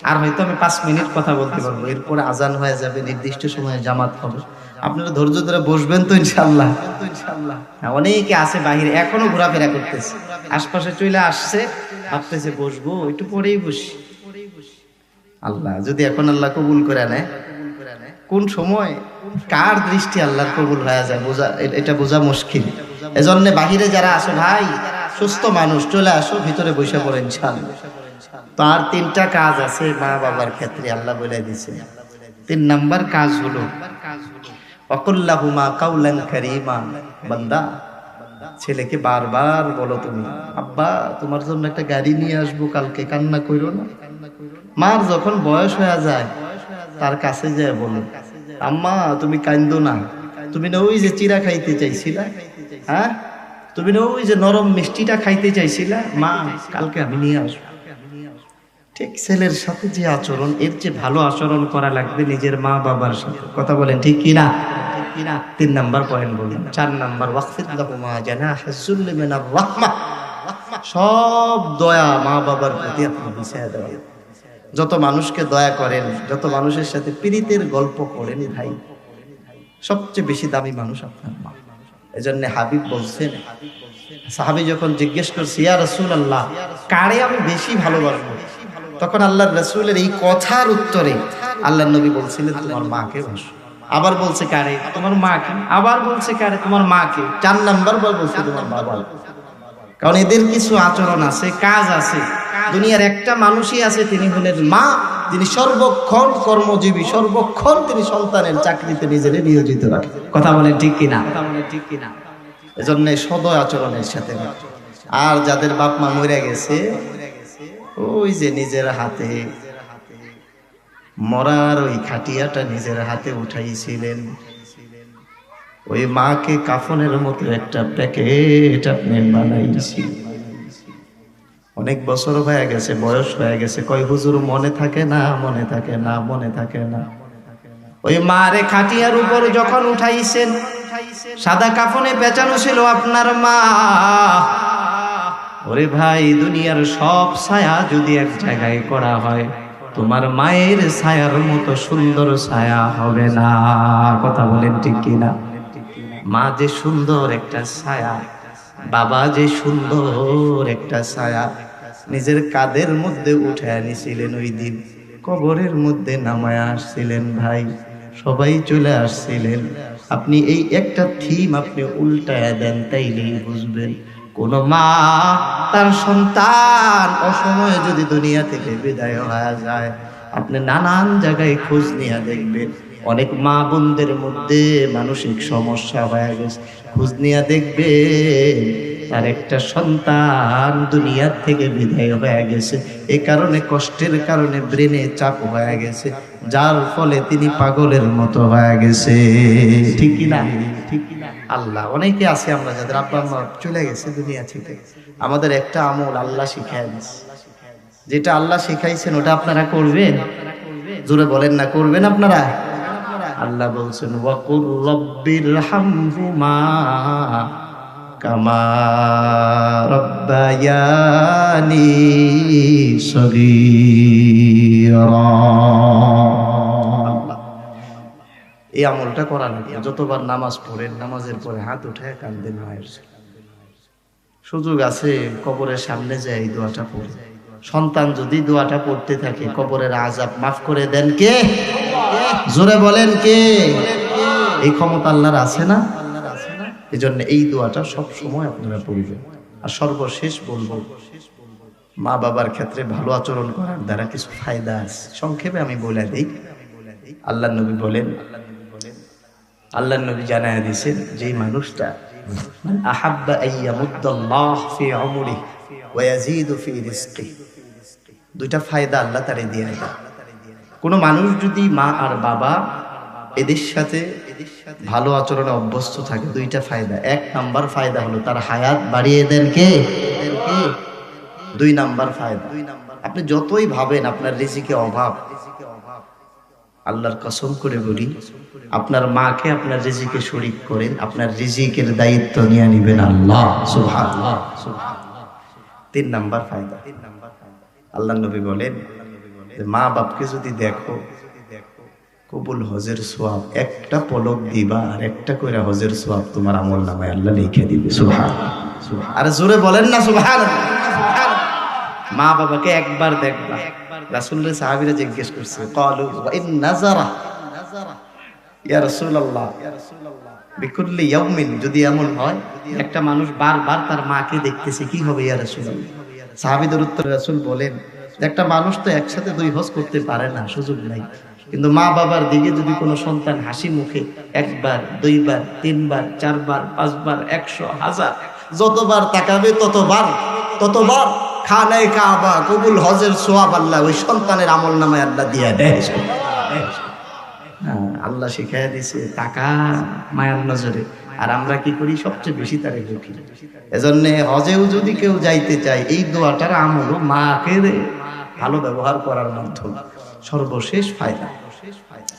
আর হয়তো আমি 5 মিনিট কথা বলতে পারবো, এরপরে আজান হয়ে যাবে, নির্দিষ্ট সময়ে জামাত হবে। আপনারা ধৈর্য ধরে বসবেন তো ইনশাআল্লাহ? অনেকে আছে বাহিরে এখনো ঘোরাফেরা করতেছে, আশপাশে চলে আসছে, ভাবতেছে বসবো, একটু পরেই বসি। আল্লাহ যদি এখন আল্লাহ কবুল করে নেয়, কোন সময় কার দৃষ্টি আল্লাহর কবুল হয়ে যায় বোঝা, এটা বোঝা মুশকিল। এজন্য বাহিরে যারা আসো ভাই, সুস্থ মানুষ চলে আসো, ভিতরে বসে পড়ে ইনশাআল্লাহ। তো আর 3টা কাজ আছে মা বাবার ক্ষেত্রে আল্লাহ বলে দিয়েছে। 3 নাম্বার কাজ হলো ওয়াকুল্লাহুমা কাউলান কারীমা। বান্দা, ছেলেকে বারবার বলো তুমি, আব্বা তোমার জন্য একটা গাড়ি নিয়ে আসবো কালকে, কান্না কইরো না। মার যখন বয়স হয়ে যায় তার কাছে যায় বলো, আম্মা তুমি কান্দো না, তুমি না ওই যে চিরা খাইতে চাইছিলা, হ্যাঁ তুমি না ওই যে নরম মিষ্টিটা খাইতে চাইছিলা, মা কালকে আমি নিয়ে আসবো। ঠিক ছেলের সাথে যে আচরণ, এর যে ভালো আচরণ করা লাগবে নিজের মা বাবার সাথে। কথা বলেন ঠিক কিনা? 3 নাম্বার পয়েন্ট বললাম। 4 নাম্বার, ওয়াকফিদ লাহুমা জানাহাজ যুল্লি মিনার রাহমাহ। সব দয়া মা বাবার প্রতি আপনি বিছায়া দেবেন। যত মানুষকে দয়া করেন, যত মানুষের সাথে পীড়িতের গল্প করেন ভাই, সবচেয়ে বেশি দামি মানুষ আপনার মা। এজন্য হাবিব বলছেন, সাহাবী যখন জিজ্ঞেস করছে ইয়া রাসূলুল্লাহ কারে আমি বেশি ভালোবাসবো, তখন আল্লাহর রাসূলের এই কথার উত্তরে আল্লাহর নবী বলছিলেন তোমার মাকে বাসো। আবার বলছে কারে? তোমার মাকে। আবার বলছে কারে? তোমার মাকে। 4 নাম্বার বলছে তোমার বাবা। কারণ এদের কিছু আচরণ আছে, কাজ আছে। দুনিয়ার একটা মানুষই আছে, তিনি হলেন মা, তিনি সর্বক্ষণ কর্মজীবী, সর্বক্ষণ তিনি সন্তানের চাকরিতে নিজেরে নিয়োজিত রাখেন। কথা বলেন ঠিক কিনা? এজন্য সদয় আচরণের সাথে। আর যাদের বাপ মা মরে গেছে, ওই যে নিজের হাতে মরার ওই খাটিয়াটা নিজের হাতে উঠাইছিলেন, ওই মাকে কাফনের মতো একটা প্যাকেট আপনি বানাইছিলেন। অনেক বছর হয়ে গেছে, বয়স হয়ে গেছে, কয় হুজুর মনে থাকে না, মনে থাকে না, মনে থাকে না। ওই মারে খাটিয়ার উপর যখন উঠাইছেন, সাদা কাফনে পেঁচানো ছিল আপনার মা। ওরে ভাই, দুনিয়ার সব ছায়া যদি এক জায়গায় করা হয়, তোমার মায়ের ছায়ার মতো সুন্দর ছায়া হবে না। কথা বলেন ঠিক কিনা? মা যে সুন্দর একটা ছায়া, বাবা যে সুন্দর একটা ছায়া, নিজের কাঁধের মধ্যে উঠে আনিছিলেন, ওই দিন কবরের মধ্যে নামায় আসছিলেন ভাই, সবাই চলে আসছিলেন। আপনি এই একটা থিম আপনি উল্টায় দেন, তাইলেই বুঝবেন কোন মা তার সন্তান অসময়ে যদি দুনিয়া থেকে বিদায় হয়ে যায়, আপনি নানান জায়গায় খোঁজ নিয়ে দেখবেন অনেক মা বোনদের মধ্যে মানসিক সমস্যা হয়ে গেছে, খোঁজ নিয়ে দেখবে তার একটা সন্তান দুনিয়ার থেকে বিদায় হয়ে গেছে, এ কারণে কষ্টের কারণে ব্রেনে চাপ হয়ে গেছে, যার ফলে তিনি পাগলের মতো হয়ে গেছে। ঠিক কিনা? ঠিক কিনা? আল্লাহ, অনেকে আছে আমরা যাদের আব্বা আম্মা চলে গেছে দুনিয়া থেকে, আমাদের একটা আমল আল্লাহ শিখায় দিচ্ছে, যেটা আল্লাহ শিখাইছেন ওটা আপনারা করবেন। জোরে বলেন না, করবেন আপনারা? আল্লাহ বলছেন ওয়াকুর রব্বির হামহুমা কামা রব্বায়ানি সগীরা। এই আমলটা করা লাগে। যতবার নামাজ পড়েন, নামাজের পরে হাত উঠে কান্দেন মায়ের। সুযোগ আছে কবরের সামনে যায় এই দোয়াটা পড়ে। সন্তান যদি দোয়াটা পড়তে থাকে, কবরের আযাব মাফ করে দেন কে? জোরে বলেন কে? এই ক্ষমতা আল্লাহর আছে না? এই জন্য এই দোয়াটা সব সময় আপনারা পড়বেন। আর সর্বশেষ বলবো, মা বাবার ক্ষেত্রে ভালো আচরণ করার দ্বারা কিছু ফায়দা আছে, সংক্ষেপে আমি বলে দিই। আল্লাহর নবী বলেন, আল্লাহর নবী জানায় দিয়েছেন, যেই মানুষটা আহাব্বা আইয়ামুদ্দাল্লাহ ফি উমরিহি ওয়া ইয়াজিদু ফি রিজকিহি, দুইটা ফায়দা আল্লাহ তারে দিয়ে দেয়। কোনো মানুষ যদি মা আর বাবা এদের সাথে ভালো আচরণে অভ্যস্ত থাকে, দুইটা ফায়দা। এক নাম্বার ফায়দা হলো তার হায়াত বাড়িয়ে দেন কে? দুই নাম্বার ফায়দা, আপনি যতই ভাবেন আপনার রিজিকে অভাব, আল্লাহর কসম করে বলি, আপনার মাকে আপনার রিজিকে শরীক করেন, আপনার রিজিকের দায়িত্ব নিয়ে নেবেন আল্লাহ সুবহানাল্লাহ। তিন নাম্বার ফায়দা, আল্লাহর নবী বলেন, মা বাপকে যদি দেখো, কবুল হজের সোয়াব একটা পলক দিবা আর একটা করে হজের সোয়াব তোমার আমল নামায় আল্লাহ লিখে দিবে। সুবহানাল্লাহ। আরে জোরে বলেন না সুবহানাল্লাহ। মা বাবাকে একবার দেখবা। রাসূলের সাহাবীরা জিজ্ঞেস করছে, ক্বালু ওয়া ইন নাযারা ইয়া রাসূলুল্লাহ বিকুল্লি ইয়াউমিন, যদি এমন হয় একটা মানুষ বারবার তার মাকে দেখতেছে কি হবে ইয়া রাসূলুল্লাহ? সাহাবীদের উত্তরে রাসূল বলেন, একটা মানুষ তো একসাথে দুই হজ করতে পারে না, সুযোগ নাই, কিন্তু মা বাবার দিকে যদি কোনো সন্তান হাসি মুখে একবার, দুইবার, তিনবার, চারবার, পাঁচবার, 100, 1000 যতবার তাকাবে ততবার খানায়ে কাবা কবুল হজের সোয়াব আল্লাহ ওই সন্তানের আমল নামায় আল্লাহ দিয়ে দেয়। আল্লাহ শিখাইয়া দিছে টাকা মায়ার নজরে, আর আমরা কি করি? সবচেয়ে বেশি তারে ঢুকি। এজন্য হজেও যদি কেউ যাইতে চায়, এই দোয়াটার আমল মাকে ভালো ব্যবহার করার মাধ্যম সর্বশেষ ফায়দা।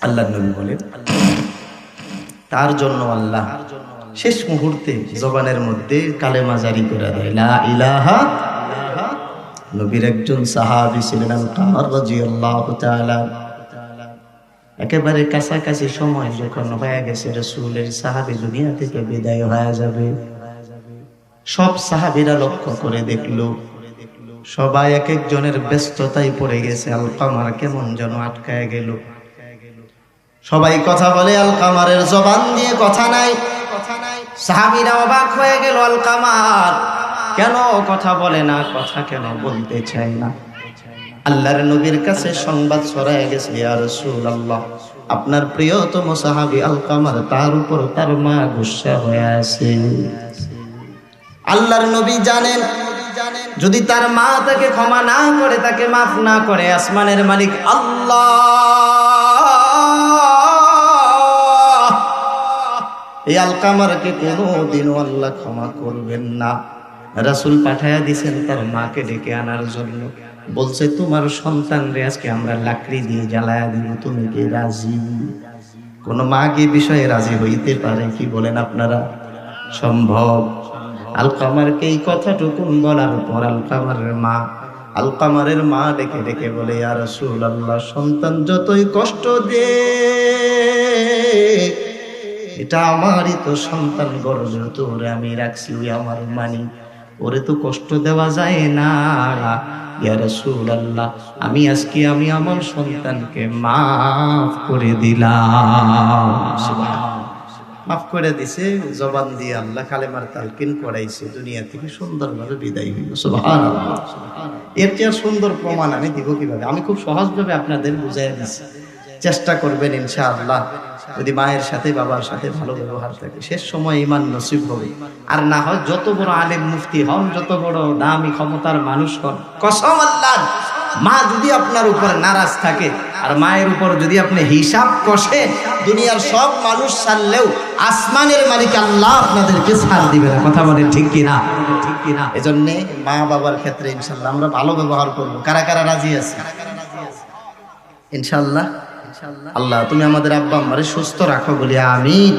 আল্লাহর নবী বলেন, তার জন্য আল্লাহ শেষ মুহূর্তে জবানের মধ্যে কালেমা জারি করে দেয়, লা ইলাহা। নবীর একজন সাহাবী ছিলেন আল-কামার রাদিয়াল্লাহু তাআলা। একেবারে কাছাকাছি সময় যখন হয়ে গেছে রাসূলের সাহাবী দুনিয়া থেকে বিদায় হয়ে যাবে, সব সাহাবীরা লক্ষ্য করে দেখলো সবাই এক একজনের ব্যস্ততায় পড়ে গেছে। আল-কামার কেমন যেন আটকায় গেল। সবাই কথা বলে, আল-কামারের জবান দিয়ে কথা নাই। সাহাবীরা অবাক হয়ে গেল, আল-কামার কেন কথা বলে না, কথা কেন বলতে চায় না? আল্লাহর নবীর কাছে সংবাদ ছড়ায় গেছে, ইয়া রাসূলুল্লাহ, আপনার প্রিয়তম সাহাবী আল-কামার, তার উপর তার মা গুসা হয়ে আছে। আল্লাহর নবী জানেন, যদি তার মা তাকে ক্ষমা না করে, তাকে মাফ না করে, আসমানের মালিক আল্লাহ এই আল-কামারকে কোনোদিনও আল্লাহ ক্ষমা করবেন না। রাসূল পাঠায়া দিয়েছেন তার মাকে ডেকে আনার জন্য। বলছে, তোমার সন্তান রে আজকে আমরা লাকড়ি দিয়ে জ্বালায়া দিব, তুমি কি রাজি? কোন মা কি বিষয়ে রাজি হইতে পারে? কি বলেন আপনারা? সম্ভব? আল-কামারকে এই কথাটুকু বলার পর আল-কামারের মা ডেকে ডেকে বলে, ইয়া রাসূলুল্লাহ, সন্তান যতই কষ্ট দে, এটা আমারই তো সন্তান, গর্বে তো ওরে আমি রাখছি, ওই আমার মানি, ওরে তো কষ্ট দেওয়া যায় না। ইয়া রাসূলুল্লাহ, আমি আজকে আমার সন্তানকে মাফ করে দিলাম। মাফ করে দিছে, জবান দিয়ে আল্লাহ কালেমার তালকিন করাইছে, দুনিয়া থেকে সুন্দরভাবে বিদায় হইল। সুবহানাল্লাহ। এর চেয়ে সুন্দর প্রমাণ আমি দিব কিভাবে? আমি খুব সহজভাবে আপনাদের বুঝাইয়া দিচ্ছি। চেষ্টা করবেন ইনশাআল্লাহ। যদি মায়ের সাথে বাবার সাথে ভালো ব্যবহার থাকে শেষ সময় ঈমান নসিব হবে। আর না হয় যত বড় আলেম মুফতি হন, যত বড় দামি ক্ষমতার মানুষ হন, কসম আল্লাহর, মা যদি আপনার উপর নারাজ থাকে আর মায়ের উপর যদি আপনি হিসাব কষে দুনিয়ার সব মানুষ ছাড়লেও আসমানের মালিক আল্লাহ আপনাদেরকে ছাড় দিবে না। কথা বলেন ঠিক কিনা? ঠিক কিনা? এজন্য মা বাবার ক্ষেত্রে ইনশাআল্লাহ আমরা ভালো ব্যবহার করব। কারা কারা রাজি আছে ইনশাআল্লাহ? আল্লাহ তুমি আমাদের আব্বা আম্মারে সুস্থ রাখো বলি আমিন।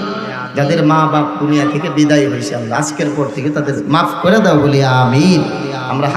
যাদের মা বাপ দুনিয়া থেকে বিদায় হয়েছে আল্লাহ আজকের পর থেকে তাদের মাফ করে দাও বলি আমিন। আমরা